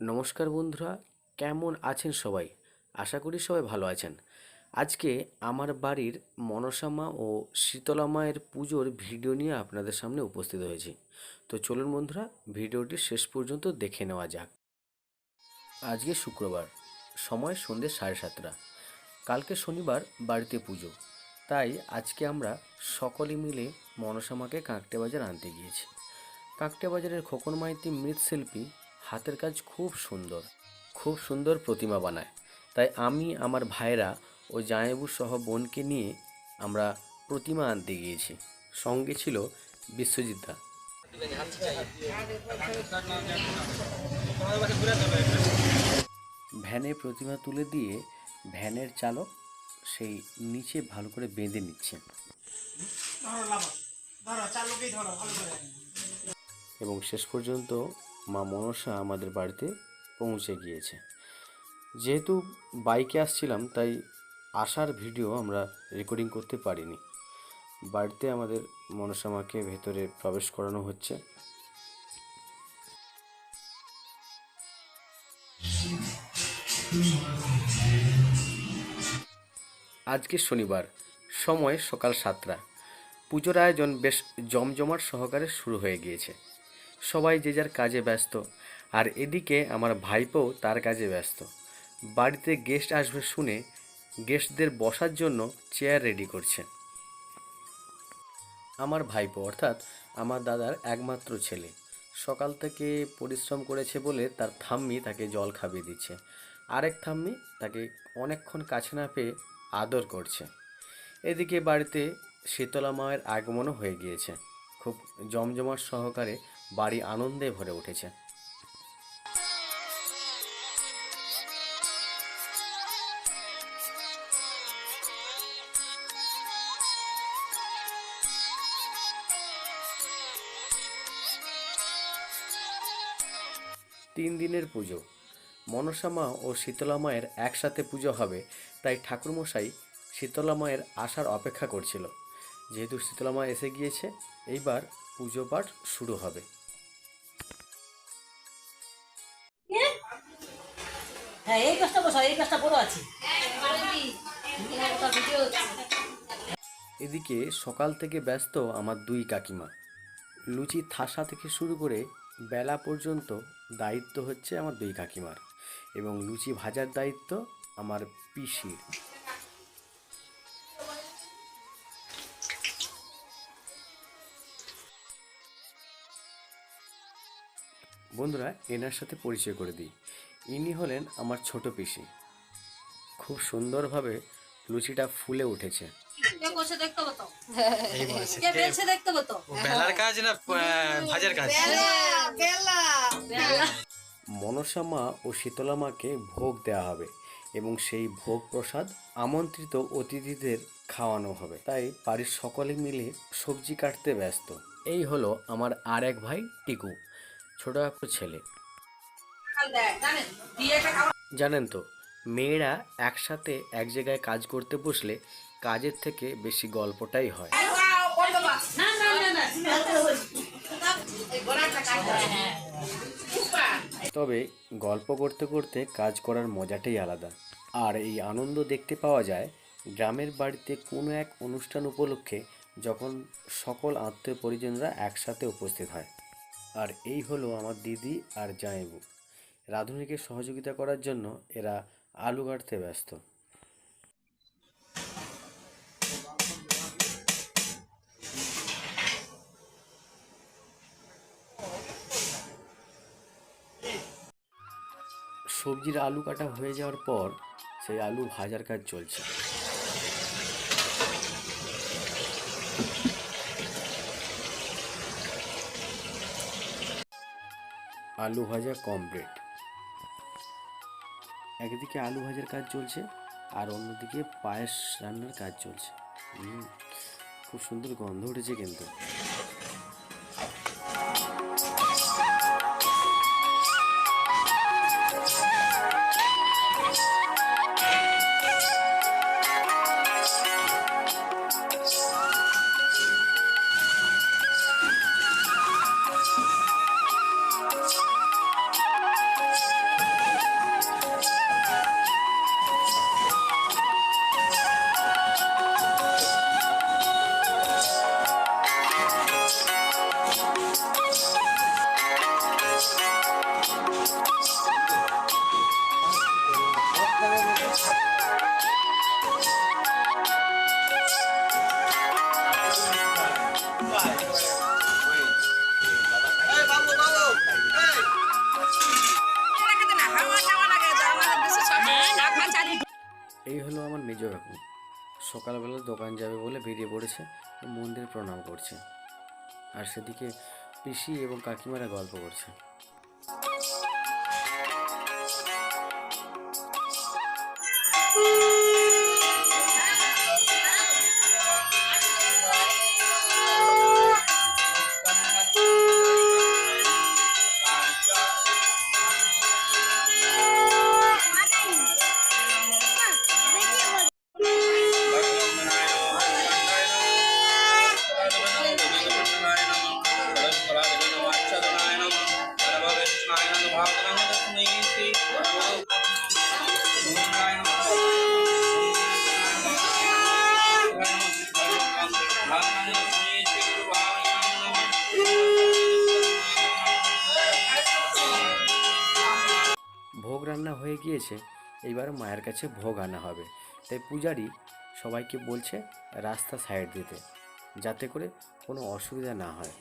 নমস্কার বন্ধুরা, কেমন আছেন সবাই? আশা করি সবাই ভালো আছেন। আজকে আমার বাড়ির মনসা মা ও শীতলা মায়ের পুজোর ভিডিও নিয়ে আপনাদের সামনে উপস্থিত হয়েছি। তো চলুন বন্ধুরা, ভিডিওটি শেষ পর্যন্ত দেখে নেওয়া যাক। আজকে শুক্রবার, সময় সন্ধ্যে 7:30। কালকে শনিবার বাড়িতে পুজো, তাই আজকে আমরা সকলে মিলে মনসা মাকে কাঁকটে বাজার আনতে গিয়েছি। কাঁকটে বাজারের খোকন মাইতি মৃৎশিল্পী হাতের কাজ খুব সুন্দর, খুব সুন্দর প্রতিমা বানায়। তাই আমি, আমার ভাইরা ও জামাইবু সহ বোনকে নিয়ে আমরা প্রতিমা আনতে গিয়েছি। সঙ্গে ছিল বিশ্বজিৎ দা। ভ্যানে প্রতিমা তুলে দিয়ে ভ্যানের চালক সেই নিচে ভালো করে বেঁধে নিচ্ছে এবং শেষ পর্যন্ত মা মনসা আমাদের বাড়িতে পৌঁছে গিয়েছে। যেহেতু বাইকে আসছিলাম, তাই আসার ভিডিও আমরা রেকর্ডিং করতে পারিনি। বাড়িতে আমাদের মনসা মাকে ভেতরে প্রবেশ করানো হচ্ছে। আজকে শনিবার, সময় সকাল 7টা। পুজোর আয়োজন বেশ জমজমাট সহকারে শুরু হয়ে গিয়েছে। সবাই যে যার কাজে ব্যস্ত, আর এদিকে আমার ভাইপোও তার কাজে ব্যস্ত। বাড়িতে গেস্ট আসবে শুনে গেস্টদের বসার জন্য চেয়ার রেডি করছে। আমার ভাইপো অর্থাৎ আমার দাদার একমাত্র ছেলে সকাল থেকে পরিশ্রম করেছে বলে তার ঠাম্মি তাকে জল খাইয়ে দিচ্ছে। আরেক ঠাম্মি তাকে অনেকক্ষণ কাছে না পেয়ে আদর করছে। এদিকে বাড়িতে শীতলা মায়ের আগমনও হয়ে গিয়েছে। খুব জমজমাট সহকারে বাড়ি আনন্দে ভরে উঠেছে। তিন দিনের পুজো, মনসা মা ও শীতলা মায়ের একসাথে পুজো হবে, তাই ঠাকুরমশাই শীতলা মায়ের আসার অপেক্ষা করছিল। যেহেতু শীতলা মা এসে গিয়েছে, এইবার পুজো পাঠ শুরু হবে। এদিকে সকাল থেকে ব্যস্ত আমার দুই কাকিমা। লুচি থাসা থেকে শুরু করে বেলা পর্যন্ত দায়িত্ব হচ্ছে আমার দুই কাকিমার, এবং লুচি ভাজার দায়িত্ব আমার পিসির। বন্ধুরা, এনার সাথে পরিচয় করে দিই। ইনি হলেন আমার ছোট পিসি। খুব সুন্দরভাবে লুচিটা ফুলে উঠেছে। মনসা মা ও শীতলা মাকে ভোগ দেওয়া হবে এবং সেই ভোগ প্রসাদ আমন্ত্রিত অতিথিদের খাওয়ানো হবে। তাই বাড়ির সকলে মিলে সবজি কাটতে ব্যস্ত। এই হলো আমার আর এক ভাই টিকু, ছোট একটা ছেলে। জানেন তো, মেয়েরা একসাথে এক জায়গায় কাজ করতে বসলে কাজের থেকে বেশি গল্পটাই হয়। তবে গল্প করতে করতে কাজ করার মজাটাই আলাদা। আর এই আনন্দ দেখতে পাওয়া যায় গ্রামের বাড়িতে কোনো এক অনুষ্ঠান উপলক্ষে, যখন সকল আত্মীয় পরিজনরা একসাথে উপস্থিত হয়। আর এই হলো আমার দিদি আর জামাইবু। রাঁধুনিকে সহযোগিতা করার জন্য এরা আলু কাটতে ব্যস্ত। সবজির আলু কাটা হয়ে যাওয়ার পর সেই আলু ভাজার কাজ চলছে। আলু ভাজা কমপ্লিট। একদিকে আলু ভাজার কাজ চলছে, আর অন্যদিকে পায়েস রান্নার কাজ চলছে। খুব সুন্দর গন্ধ উঠেছে কিন্তু। এই হলো আমার মেজ কাকু। সকালবেলা দোকান যাবে বলে বেরিয়ে পড়েছে, মন্দির প্রণাম করছে। আর সেদিকে পিসি এবং কাকিমারা গল্প করছে। ভোগ রান্না হয়ে গিয়েছে, এইবার মায়ের কাছে ভোগ আনা হবে। তাই পূজারি সবাইকে বলছে রাস্তা সাইড দিতে, যাতে করে কোনো অসুবিধা না হয়।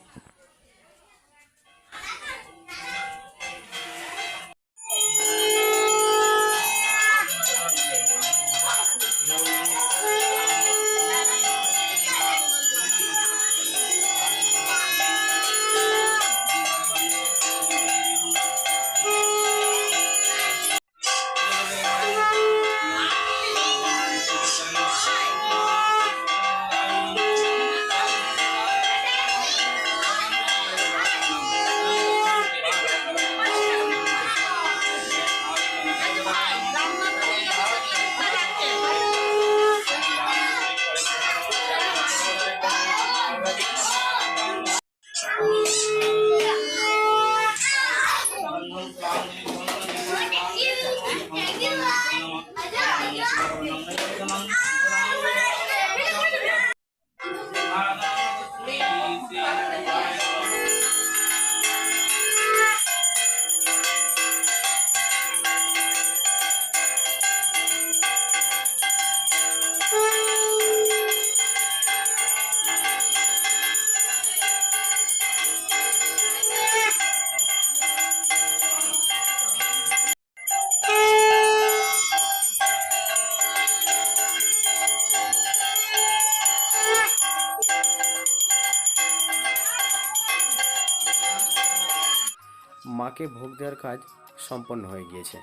মাকে ভোগ দেওয়ার কাজ সম্পন্ন হয়ে গিয়েছে।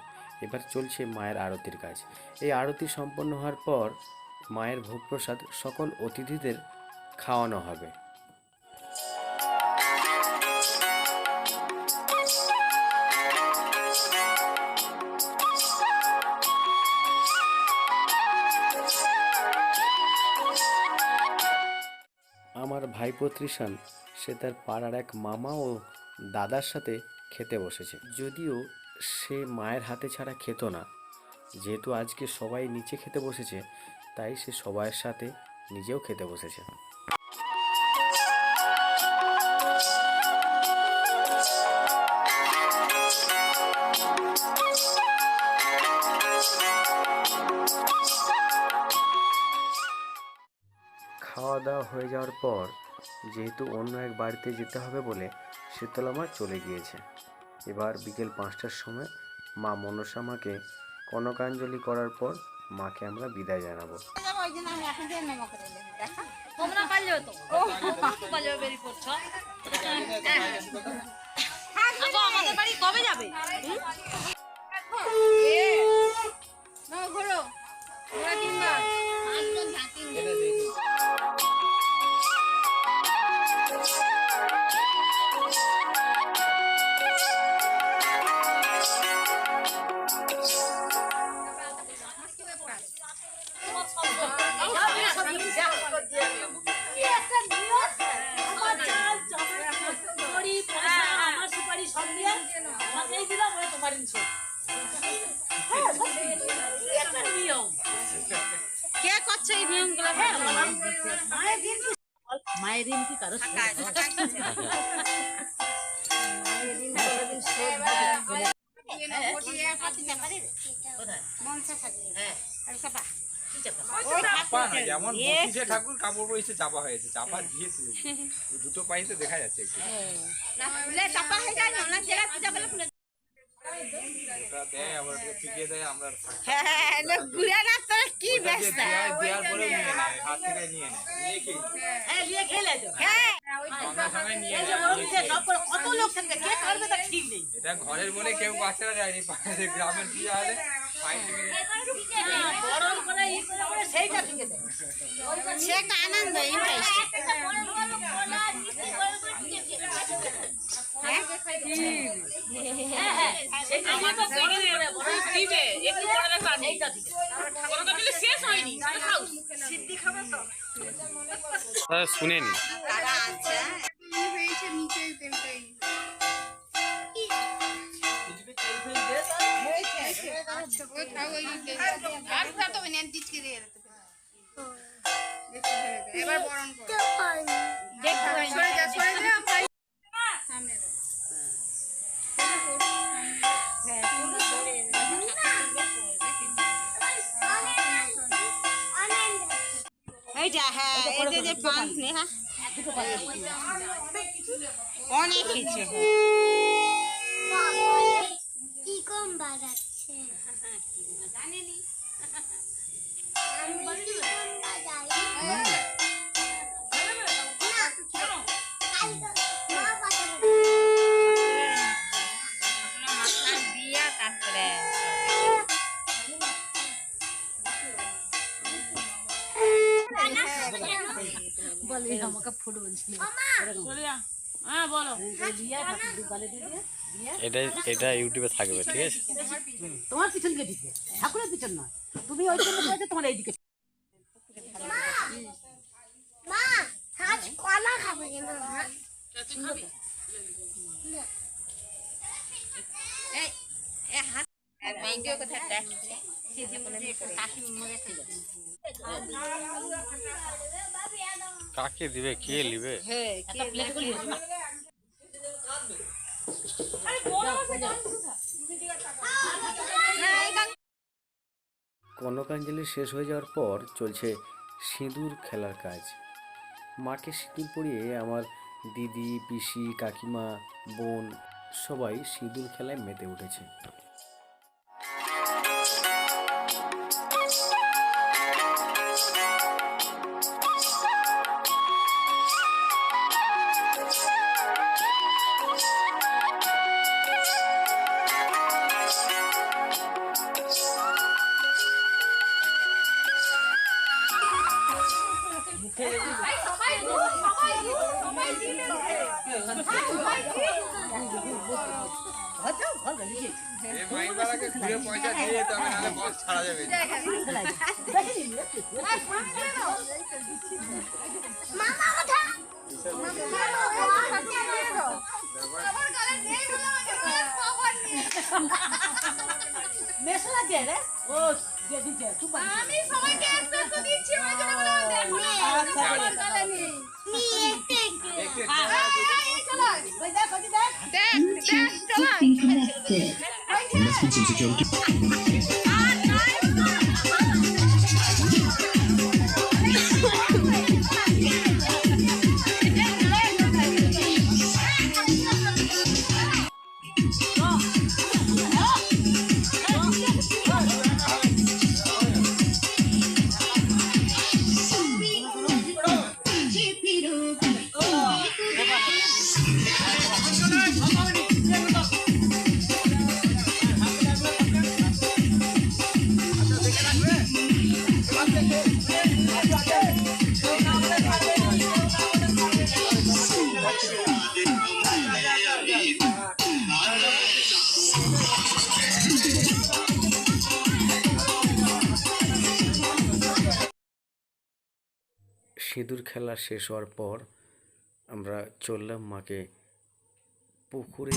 এবার চলছে মায়ের আরতির কাজ। এই আরতি সম্পন্ন হওয়ার পর মায়ের ভোগ প্রসাদ সকল অতিথিদের খাওয়ানো হবে। আমার ভাইপো ত্রিশান সে তার পাড়ার এক মামা ও দাদার সাথে খেতে বসেছে। যদিও সে মায়ের হাতে ছাড়া খেত না, যেহেতু আজকে সবাই নিচে খেতে বসেছে তাই সে সবার সাথে নিজেও খেতে বসেছে। খাওয়া দাওয়া হয়ে যাওয়ার পর যেহেতু অন্য এক বাড়িতে যেতে হবে বলে শীতলা মা চলে গিয়েছে। এবার বিকেল 5টার সময় মা মনসা মাকে কনকাঞ্জলি করার পর মাকে আমরা বিদায় জানাবো। আমাদের বাড়ি কবে যাবে? কে করছে এই নিয়মগুলো? মায়ের ঋণ কি কারো যেমন ঠাকুর কাপড় পরেছে চাপা হয়েছে, চাপা দিয়েছে দুটো পাইতে দেখা যাচ্ছে একটু। দেয় আবার ফিকে দেয় আমরা কি ব্যস্ত দেওয়ার পরেও নিয়ে নেয়, হাত থেকে নিয়ে নেয়। হ্যাঁ নিয়ে খেলে তো হ্যাঁ সঙ্গে সঙ্গে নিয়ে এই যে নেয়। বলছে কত লোক থাকবে কে করবে তা ঠিক নেই এটা ঘরের বলে কেউ বাচ্চারা যায়নি, পাশে গ্রামের দিয়ে হলে ফাইন লেগে যায়। গরম করে ই করে করে সেইটা থেকে দেয় সে একটা আনন্দ ইন্টারেস্ট হ্যাঁ হ্যাঁ সেইটা আমার তো বড় দিবে একটু বড় রাখা এইটা দিবে বড়টা দিলে শেষ হয়নি সেটা খাও সিদ্ধি খাবে তো শুনেনি তারা আছে হয়েছে নিচে তেলটাই আচ্ছা কোথাও ওই আর তো নেন দিচ্ছি দিয়ে এবার বরণ করো সরে যা ভাই সামনে দাও এইটা হ্যাঁ এই যে পান নেহা অনেক কিছু কি কম বাজাচ্ছে জানেনি বিয়া তারপরে বলে আমাকে ফুটবল ছিল হ্যাঁ বলো এটা ইউটিউবে থাকবে, ঠিক আছে? তোমার পিছন কে দিকে ঠাকুরের পিছন নয়, তুমি ওই জন্য করেছো তোমার এইদিকে। মা আজ কলা খাবে না ভিডিও কোথায় দেখছে কাকি মরে ছিল কাকে দিবে, কে নিবে? হ্যাঁ একটা প্লেট করে কনকাঞ্জলি শেষ হয়ে যাওয়ার পর চলছে সিঁদুর খেলার কাজ। মাকে সিঁদুর পরিয়ে আমার দিদি, পিসি, কাকিমা, বোন সবাই সিঁদুর খেলায় মেতে উঠেছে। এই মাইকবালাকে ঘুরে পয়সা দিয়ে যেতে হবে, নাহলে বস ছাড়া যাবে না। মামা কথা মেশলা কে রে? ও দিয়ে দিচ্ছে তুমি। আমি সবাইকে একটু দিচ্ছি ওই জন্য বলে আচ্ছা, আমার গলা নেই একটু একটু চলো ওই দেখ ওই দেখ। দেখ চলো Message security. সিঁদুর খেলা শেষ হওয়ার পর আমরা চললাম মাকে পুকুরে।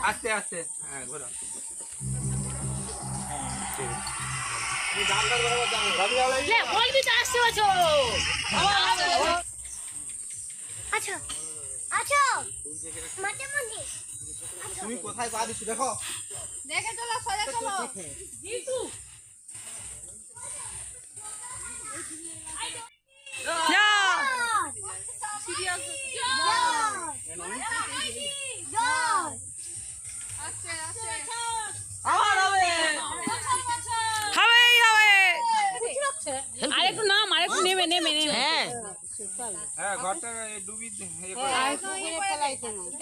আস্তে আস্তে হ্যাঁ ঘোরা। বলবি তো আসতে বছর আচ্ছা আছো মাঝে মাঝে তুমি কোথায় পা দিচ্ছ দেখো। দেখে চলো সোজা চলো আরেকটু নাম আরেকটু নেমে নেমে নেমে হ্যাঁ ঘরটা ডুবি ইয়ে করে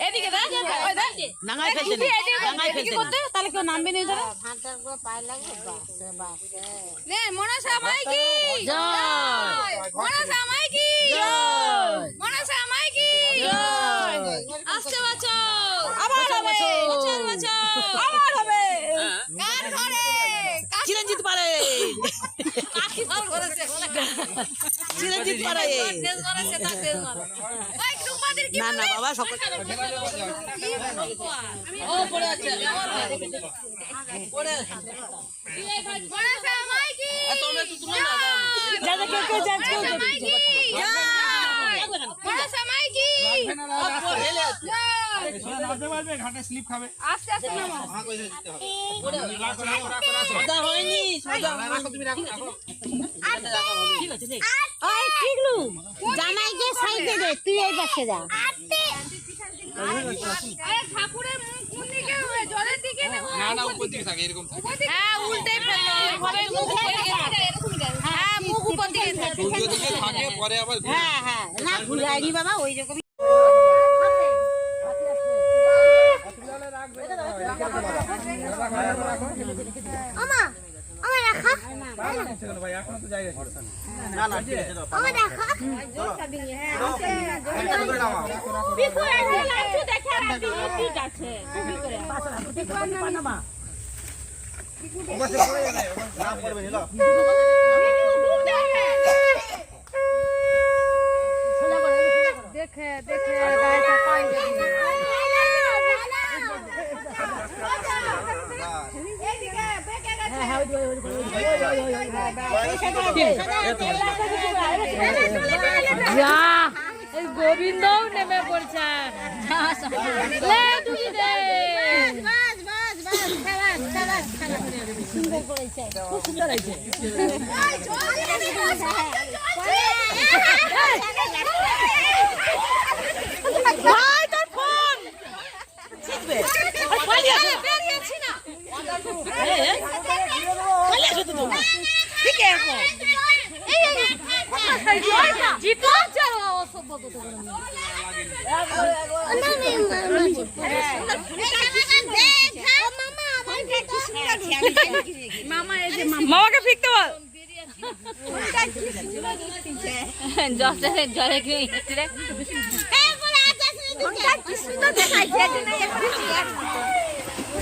এদিকে দেখ ওই দেখ নাঙাই ফেলতে নেই, নাঙাই ফেলতে নেই। তাহলে কেউ নামবে না ধরে ভাতার করে পায়ে লাগে বাস বাস নে মনসা মাইকি জয় মনসা মাইকি জয় মনসা মাইকি আসছে বাচ্চা আবার হবে বছর বাচ্চা আবার হবে কার ঘরে চিরঞ্জিত পারে, কাকি ঘর করেছে চিরঞ্জিত পারে। তেজ করেছে তার তেজ মারো ওই রূপাদের কি না না বাবা সকল ও পড়ে আছে পরে মনসা মাইকি তোমরা একটু তুলে নাও যা যা কেউ যা কেউ মনসা মাইকি নামতে পারবে ঘাটে স্লিপ খাবে। আস্তে আস্তে নামো সদা হয়নি সদা রাখো তুমি রাখো ঠিক আছে রে। ওই ঠিকলু জামাইকে সাইডে দে তুই এই পাশে যা আরে ঠাকুরের মুখ কোন দিকে জলের দিকে না না না উপর দিকে থাকে এরকম থাকে। হ্যাঁ উল্টে ফেললো ঘরে মুখ উপর দিকে হ্যাঁ মুখ উপর দিকে থাকে সূর্য দিকে থাকে পরে আবার ঘুরে। হ্যাঁ হ্যাঁ না ঘুরাইনি বাবা ওই রকম আমা আমা রাখা ভাই এখনো তো জায়গা ছিল। না না ঠিক আছে দাও। আমা রাখা একটা করে নাও। বিকুরে লাইট দেখে রাখবি ঠিক আছে ওপাশে পড়ে যাবে, না পড়বে নিলো। দেখে দেখে গায়টা পাই যা এই গোবিন্দও নেমে পড়ছে লে তুমি দে বাস বাস বাস খালাস খালাস খালাস সুন্দর করেছে খুব সুন্দর হয়েছে ভাই তোর ফোন জিতবে বেরিয়েছি না খালি আসো তুমি ঠিক আছে জিতো চলো অসভ্য কত মামা এই যে মামাকে ফিকতে বল জলে কি রে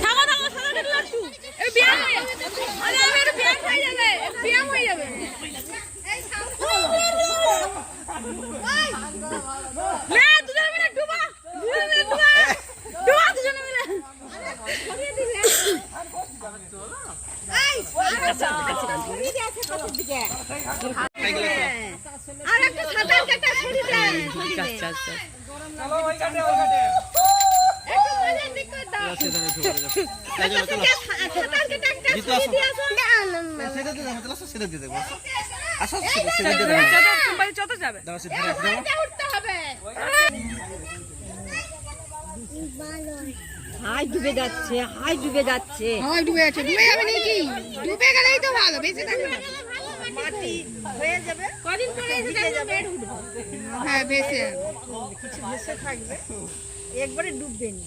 থামো থামো সাদা লাট্টু এই বিয়াম হয়ে যাবে আরে আমার বিয়াম হয়ে যাবে বিয়াম হয়ে যাবে লে দুজন মিলে ডুবা দুজন মিলে ডুবা ডুবা দুজন মিলে ছড়িয়ে দিলে এই আর একটা সাঁতার কাটা ছড়িয়ে দেন চলো ওই ঘাটে ওই ঘাটে। একটু মজা দিক করে দাও সাঁতার কাটা একটা ছড়িয়ে দিয়ে আসো সেটা দিয়ে দাও, চলো সেটা দিয়ে দেবো। আসো সেটা দিয়ে দেবো। তোমার যত যাবে দাও সেটা দিয়ে দাও। এটা উঠতে হবে হাই ডুবে যাচ্ছে হাই ডুবে যাচ্ছে হয় ডুবে যাচ্ছে ডুবে যাবে নাকি ডুবে গেলেই তো ভালো বেঁচে থাকবে মাটি হয়ে যাবে কদিন পরে এসে দেখো বেড উঠবে হ্যাঁ বেঁচে কিছু ভেসে থাকবে একবারে ডুববে না